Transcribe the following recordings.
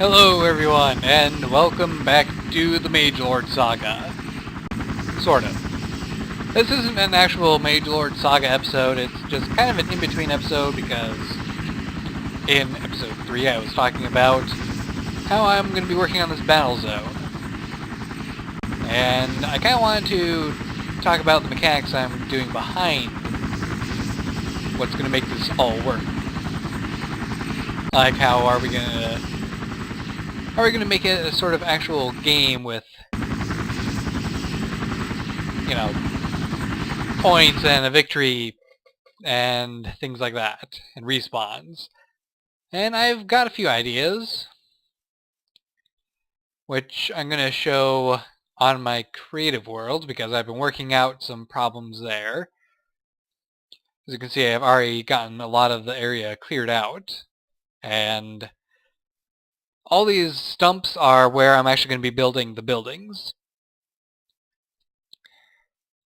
Hello everyone, and welcome back to the Magelord Saga. Sort of. This isn't an actual Magelord Saga episode, it's just kind of an in-between episode because in episode 3 I was talking about how I'm going to be working on this battle zone. And I kind of wanted to talk about the mechanics I'm doing behind what's going to make this all work. Like how are we going to make it a sort of actual game with, you know, points and a victory and things like that, and respawns. And I've got a few ideas, which I'm going to show on my creative world because I've been working out some problems there. As you can see, I've already gotten a lot of the area cleared out, and all these stumps are where I'm actually going to be building the buildings.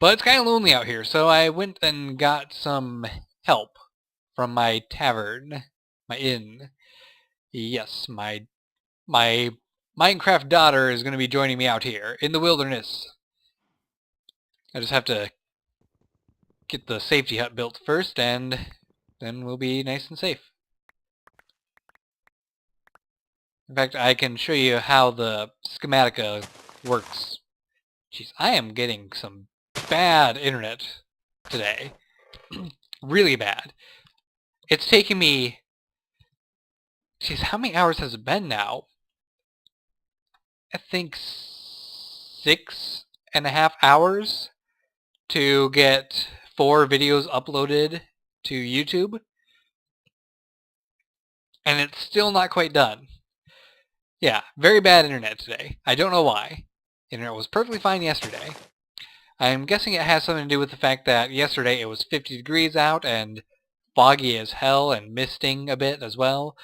But it's kind of lonely out here, so I went and got some help from my tavern, my inn. Yes, my Minecraft daughter is going to be joining me out here in the wilderness. I just have to get the safety hut built first, and then we'll be nice and safe. In fact, I can show you how the schematica works. Jeez, I am getting some bad internet today. Really bad. It's taking me... Jeez, how many hours has it been now? I think 6.5 hours to get 4 videos uploaded to YouTube. And it's still not quite done. Yeah, very bad internet today. I don't know why. Internet was perfectly fine yesterday. I'm guessing it has something to do with the fact that yesterday it was 50 degrees out and foggy as hell and misting a bit as well.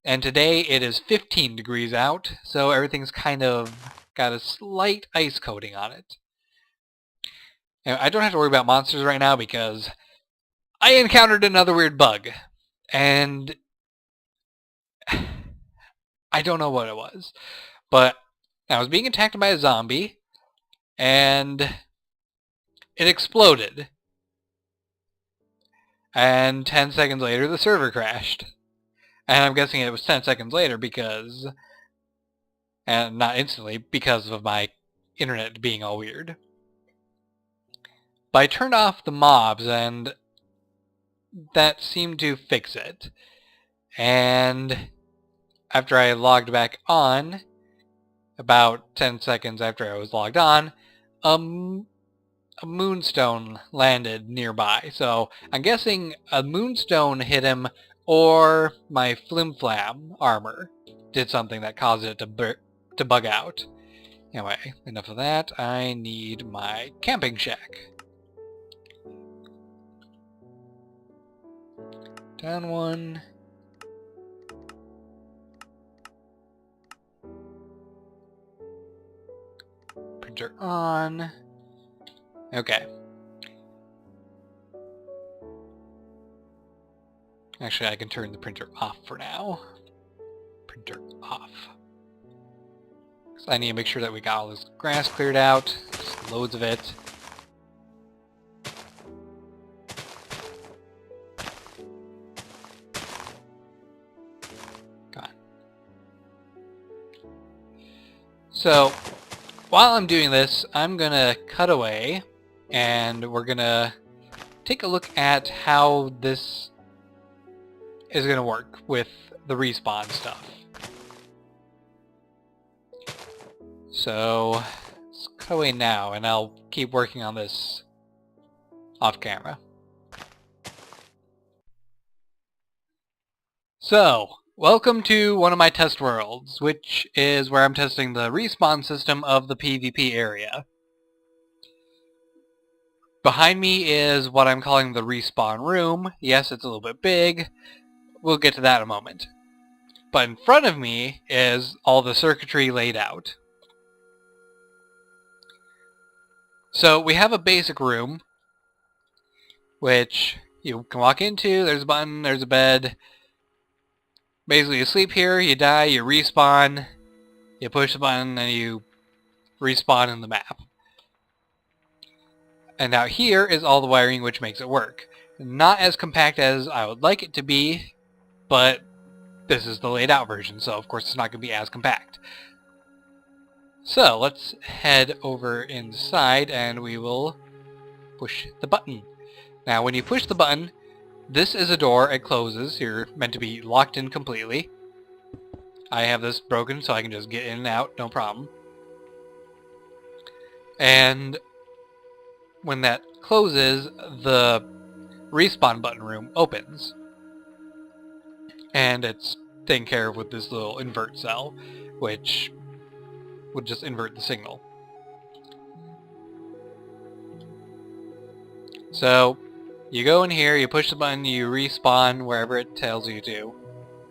And today it is 15 degrees out, so everything's kind of got a slight ice coating on it. Now, I don't have to worry about monsters right now because I encountered another weird bug. And I don't know what it was. But I was being attacked by a zombie, and it exploded. And 10 seconds later, the server crashed. And I'm guessing it was 10 seconds later because... and not instantly, because of my internet being all weird. But I turned off the mobs, and that seemed to fix it. And after I logged back on, about 10 seconds after I was logged on, a moonstone landed nearby. So I'm guessing a moonstone hit him, or my flim-flam armor did something that caused it to bug out. Anyway, enough of that. I need my camping shack. Down one. Printer on. Okay. Actually, I can turn the printer off for now. Printer off. So I need to make sure that we got all this grass cleared out. Just loads of it. Come on. So, while I'm doing this, I'm gonna cut away, and we're gonna take a look at how this is gonna work with the respawn stuff. So, let's cut away now, and I'll keep working on this off camera. So, welcome to one of my test worlds, which is where I'm testing the respawn system of the PvP area. Behind me is what I'm calling the respawn room. Yes, it's a little bit big. We'll get to that in a moment. But in front of me is all the circuitry laid out. So we have a basic room, which you can walk into. There's a button, there's a bed. Basically, you sleep here, you die, you respawn, you push the button, and you respawn in the map. And now here is all the wiring which makes it work. Not as compact as I would like it to be, but this is the laid out version, so of course it's not going to be as compact. So let's head over inside and we will push the button. Now when you push the button, this is a door, it closes, you're meant to be locked in completely. I have this broken so I can just get in and out, no problem. And when that closes, the respawn button room opens. And it's taken care of with this little invert cell, which would just invert the signal. So, you go in here, you push the button, you respawn wherever it tells you to.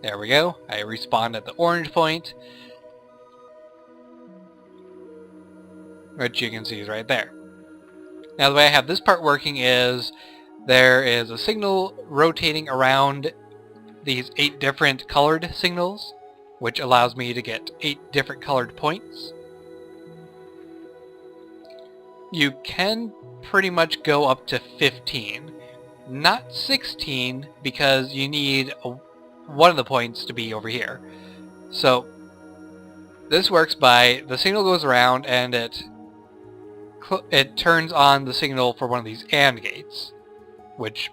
There we go. I respawned at the orange point, which you can see is right there. Now the way I have this part working is there is a signal rotating around these 8 different colored signals, which allows me to get 8 different colored points. You can pretty much go up to 15. Not 16, because you need one of the points to be over here. So this works by the signal goes around and it turns on the signal for one of these AND gates, which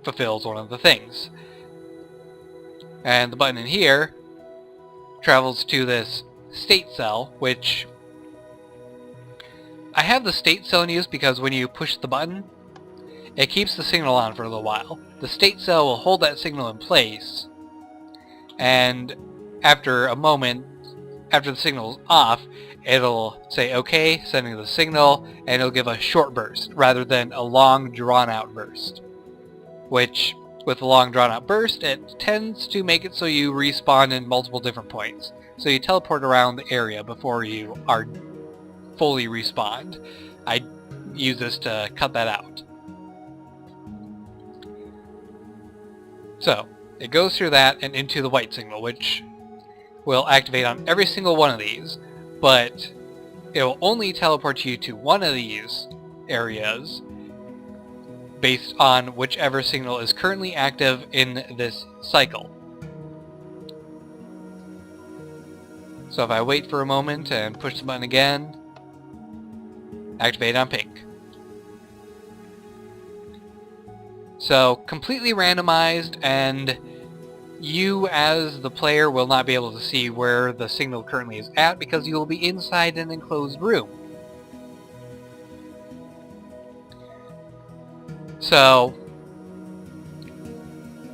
fulfills one of the things. And the button in here travels to this state cell, which I have the state cell in use because when you push the button, it keeps the signal on for a little while. The state cell will hold that signal in place, and after a moment, after the signal is off, it'll say okay, sending the signal, and it'll give a short burst rather than a long drawn-out burst. Which, with a long drawn-out burst, it tends to make it so you respawn in multiple different points. So you teleport around the area before you are fully respawned. I use this to cut that out. So, it goes through that and into the white signal, which will activate on every single one of these, but it will only teleport you to one of these areas based on whichever signal is currently active in this cycle. So if I wait for a moment and push the button again, activate on pink. So completely randomized, and you as the player will not be able to see where the signal currently is at because you will be inside an enclosed room. So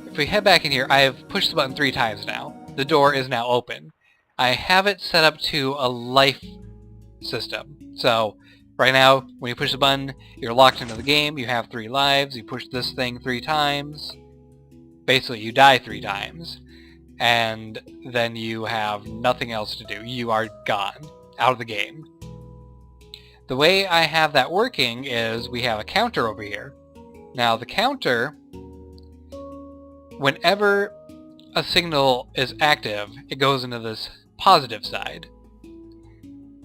if we head back in here, I have pushed the button 3 times now. The door is now open. I have it set up to a life system. So right now, when you push the button, you're locked into the game, you have 3 lives, you push this thing 3 times, basically you die 3 times, and then you have nothing else to do. You are gone, out of the game. The way I have that working is we have a counter over here. Now the counter, whenever a signal is active, it goes into this positive side,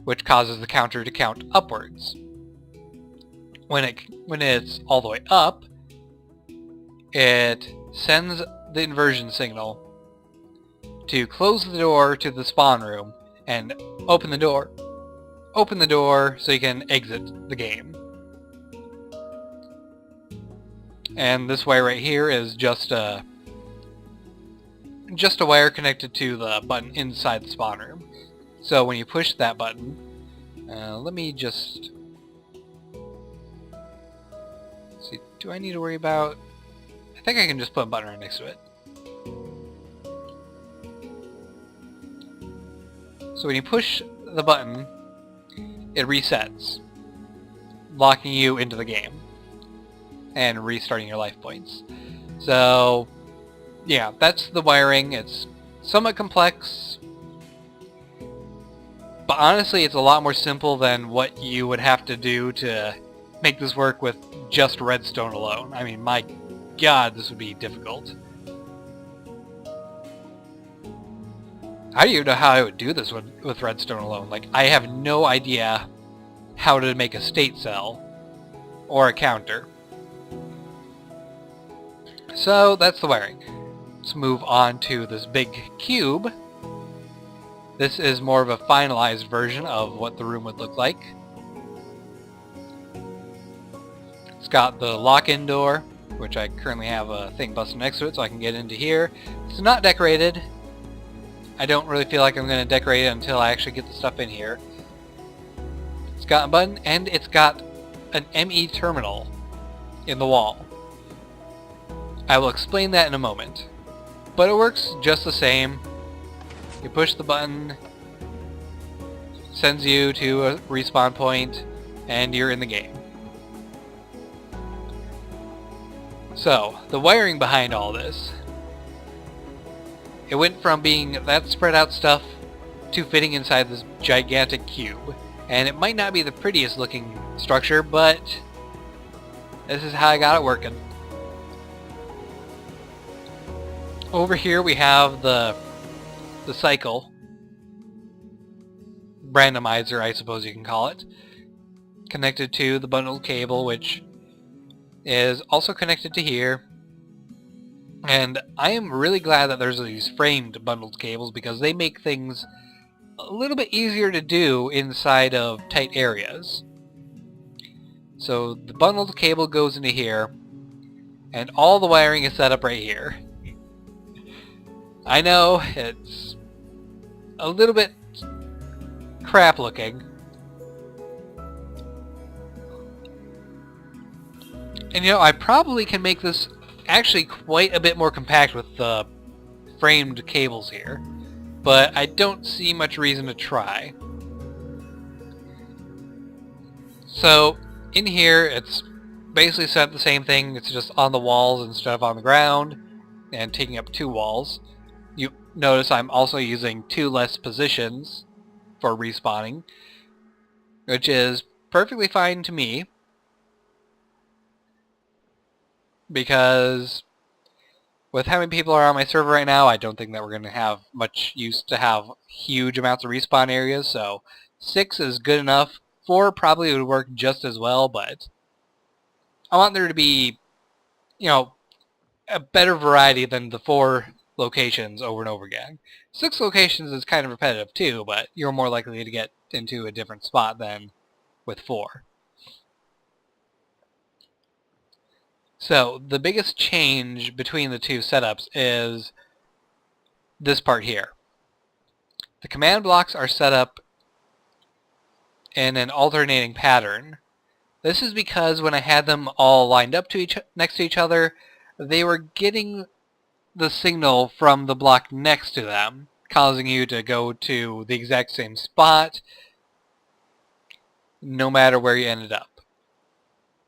which causes the counter to count upwards. When it's all the way up, it sends the inversion signal to close the door to the spawn room and open the door so you can exit the game. And this wire right here is just a wire connected to the button inside the spawn room. So when you push that button, let me just see, do I need to worry about, I think I can just put a button right next to it. So when you push the button, it resets, locking you into the game and restarting your life points. So yeah, that's the wiring. It's somewhat complex, but honestly it's a lot more simple than what you would have to do to make this work with just redstone alone. I mean, my god, this would be difficult. I don't even know how I would do this with redstone alone. Like, I have no idea how to make a state cell or a counter. So that's the wiring. Let's move on to this big cube. This is more of a finalized version of what the room would look like. It's got the lock-in door, which I currently have a thing busted next to it so I can get into here. It's not decorated. I don't really feel like I'm going to decorate it until I actually get the stuff in here. It's got a button, and it's got an ME terminal in the wall. I will explain that in a moment. But it works just the same. You push the button, sends you to a respawn point, and you're in the game. So, the wiring behind all this. It went from being that spread out stuff to fitting inside this gigantic cube. And it might not be the prettiest looking structure, but this is how I got it working. Over here we have the cycle randomizer, I suppose you can call it, connected to the bundled cable, which is also connected to here. And I am really glad that there's these framed bundled cables because they make things a little bit easier to do inside of tight areas. So the bundled cable goes into here, and all the wiring is set up right here. I know, it's a little bit crap looking. And you know, I probably can make this actually quite a bit more compact with the framed cables here, but I don't see much reason to try. So in here it's basically set up the same thing, it's just on the walls instead of on the ground and taking up 2 walls. You notice I'm also using 2 less positions for respawning, which is perfectly fine to me, because with how many people are on my server right now, I don't think that we're going to have much use to have huge amounts of respawn areas, so 6 is good enough. 4 probably would work just as well, but I want there to be, you know, a better variety than the 4 locations over and over again. 6 locations is kind of repetitive too, but you're more likely to get into a different spot than with 4. So the biggest change between the 2 setups is this part here. The command blocks are set up in an alternating pattern. This is because when I had them all lined up to next to each other, they were getting the signal from the block next to them, causing you to go to the exact same spot no matter where you ended up.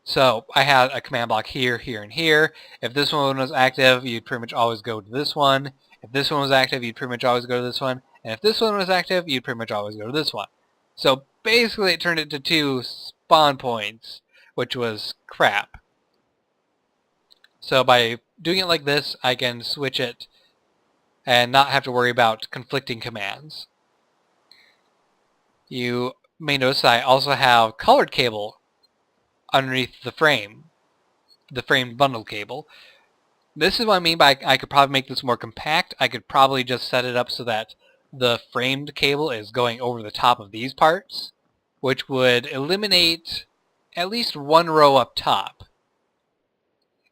So I had a command block here, here, and here. If this one was active, you'd pretty much always go to this one. If this one was active, you'd pretty much always go to this one. And if this one was active, you'd pretty much always go to this one. So basically it turned it to 2 spawn points, which was crap. So by doing it like this, I can switch it and not have to worry about conflicting commands. You may notice I also have colored cable underneath the frame, the framed bundle cable. This is what I mean by I could probably make this more compact. I could probably just set it up so that the framed cable is going over the top of these parts, which would eliminate at least 1 row up top.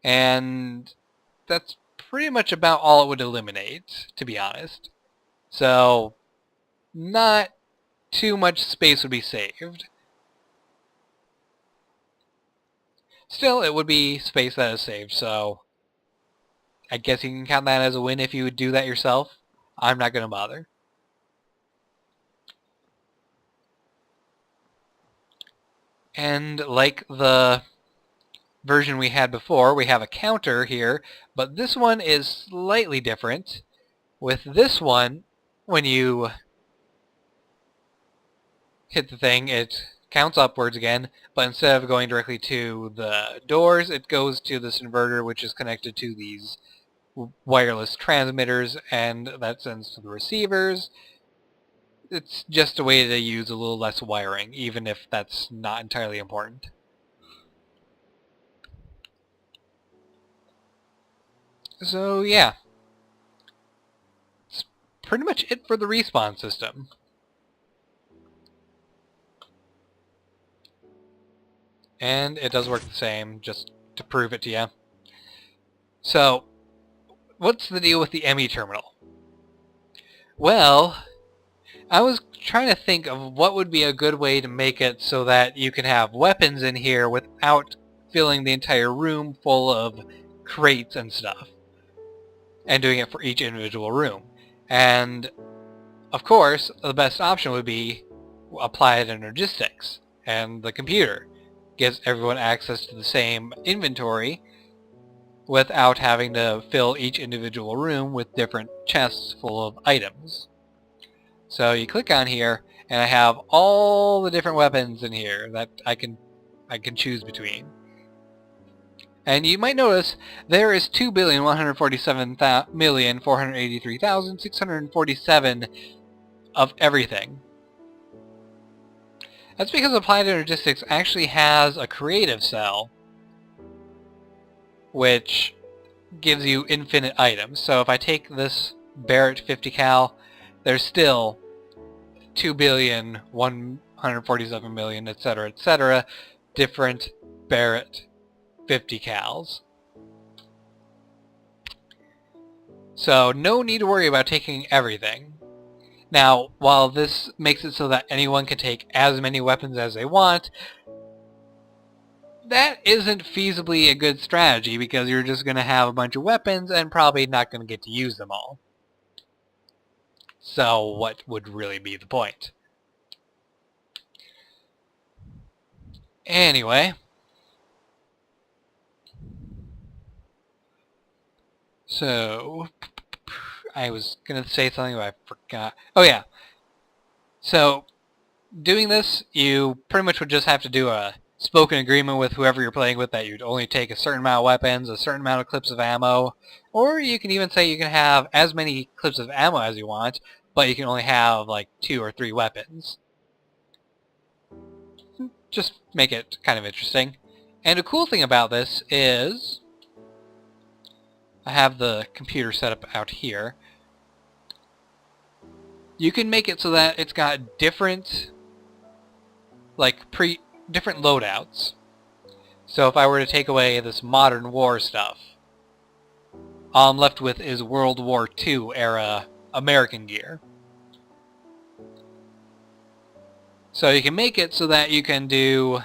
And that's pretty much about all it would eliminate, to be honest. So, not too much space would be saved. Still, it would be space that is saved, so I guess you can count that as a win if you would do that yourself. I'm not going to bother. And like the version we had before, we have a counter here, but this one is slightly different. With this one, when you hit the thing, it counts upwards again, but instead of going directly to the doors, it goes to this inverter, which is connected to these wireless transmitters, and that sends to the receivers. It's just a way to use a little less wiring, even if that's not entirely important. So yeah, it's pretty much it for the respawn system. And it does work the same, just to prove it to you. So, what's the deal with the EMP Terminal? Well, I was trying to think of what would be a good way to make it so that you can have weapons in here without filling the entire room full of crates and stuff, and doing it for each individual room. And, of course, the best option would be applied energistics, and the computer gives everyone access to the same inventory without having to fill each individual room with different chests full of items. So you click on here, and I have all the different weapons in here that I can choose between. And you might notice there is 2,147,483,647 of everything. That's because Applied Energistics actually has a creative cell, which gives you infinite items. So if I take this Barrett 50 cal, there's still 2,147,000,000, etc., different Barrett 50 cals. So no need to worry about taking everything. Now, while this makes it so that anyone can take as many weapons as they want, that isn't feasibly a good strategy because you're just going to have a bunch of weapons and probably not going to get to use them all. So what would really be the point? Anyway, so I was going to say something, but I forgot. Oh yeah. So doing this, you pretty much would just have to do a spoken agreement with whoever you're playing with that you'd only take a certain amount of weapons, a certain amount of clips of ammo, or you can even say you can have as many clips of ammo as you want, but you can only have like 2 or 3 weapons. Just make it kind of interesting. And a cool thing about this is I have the computer set up out here. You can make it so that it's got different different loadouts. So if I were to take away this modern war stuff, all I'm left with is World War II era American gear. So you can make it so that you can do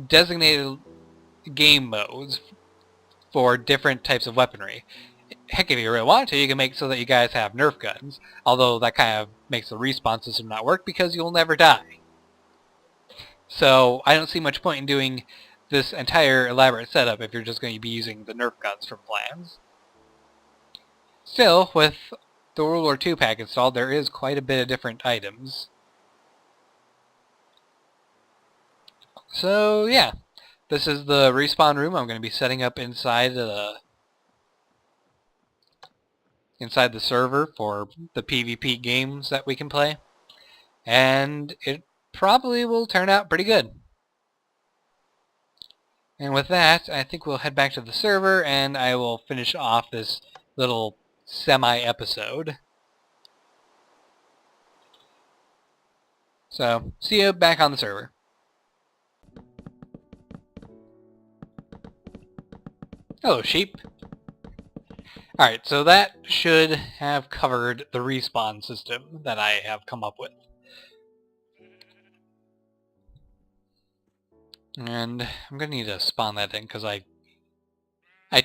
designated game modes for different types of weaponry. Heck, if you really want to, you can make it so that you guys have Nerf guns, although that kind of makes the respawn system not work because you'll never die. So I don't see much point in doing this entire elaborate setup if you're just going to be using the Nerf guns from plans. Still, with the World War II pack installed, there is quite a bit of different items. So yeah, this is the respawn room I'm going to be setting up inside the server for the PvP games that we can play. And it probably will turn out pretty good. And with that, I think we'll head back to the server and I will finish off this little semi-episode. So, see you back on the server. Hello, sheep. Alright, so that should have covered the respawn system that I have come up with. And I'm going to need to spawn that in because I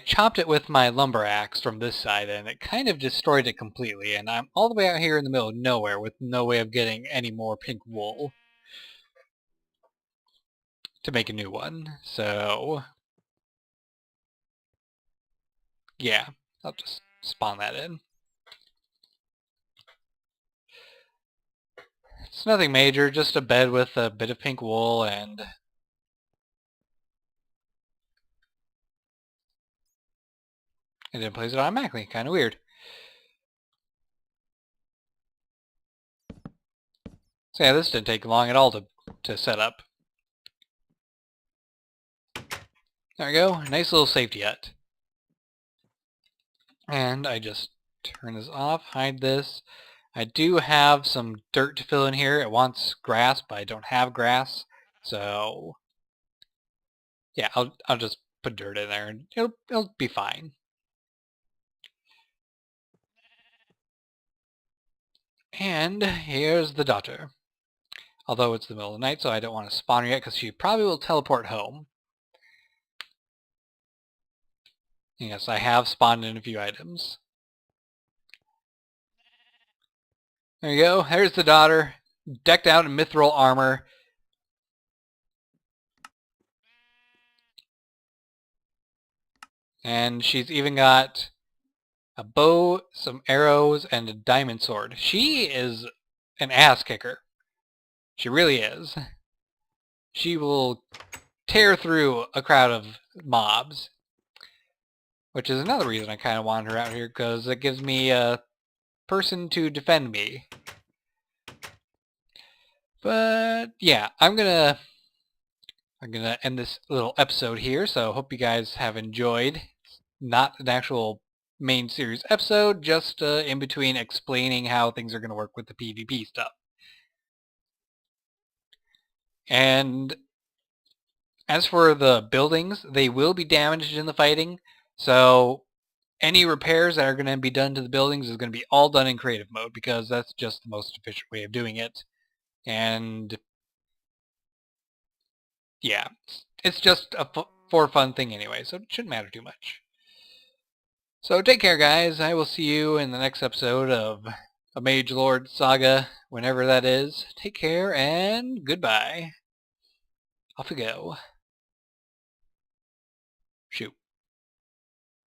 chopped it with my lumber axe from this side and it kind of destroyed it completely, and I'm all the way out here in the middle of nowhere with no way of getting any more pink wool to make a new one. So yeah, I'll just spawn that in. It's nothing major, just a bed with a bit of pink wool and And then plays it automatically. Kind of weird. So yeah, this didn't take long at all to set up. There we go. Nice little safety hut. And I just turn this off, hide this. I do have some dirt to fill in here. It wants grass, but I don't have grass. So yeah, I'll just put dirt in there and it'll be fine. And here's the daughter. Although it's the middle of the night, so I don't want to spawn her yet because she probably will teleport home. Yes, I have spawned in a few items. There you go. There's the daughter, decked out in mithril armor. And she's even got a bow, some arrows, and a diamond sword. She is an ass kicker. She really is. She will tear through a crowd of mobs. Which is another reason I kind of want her out here, because it gives me a person to defend me. But yeah, I'm gonna end this little episode here, so hope you guys have enjoyed. Not an actual main series episode, just in between explaining how things are going to work with the PvP stuff. And as for the buildings, they will be damaged in the fighting, so any repairs that are going to be done to the buildings is going to be all done in creative mode, because that's just the most efficient way of doing it. And yeah, it's just a for fun thing anyway, so it shouldn't matter too much. So take care, guys. I will see you in the next episode of a Magelord Saga, whenever that is. Take care, and goodbye. Off we go.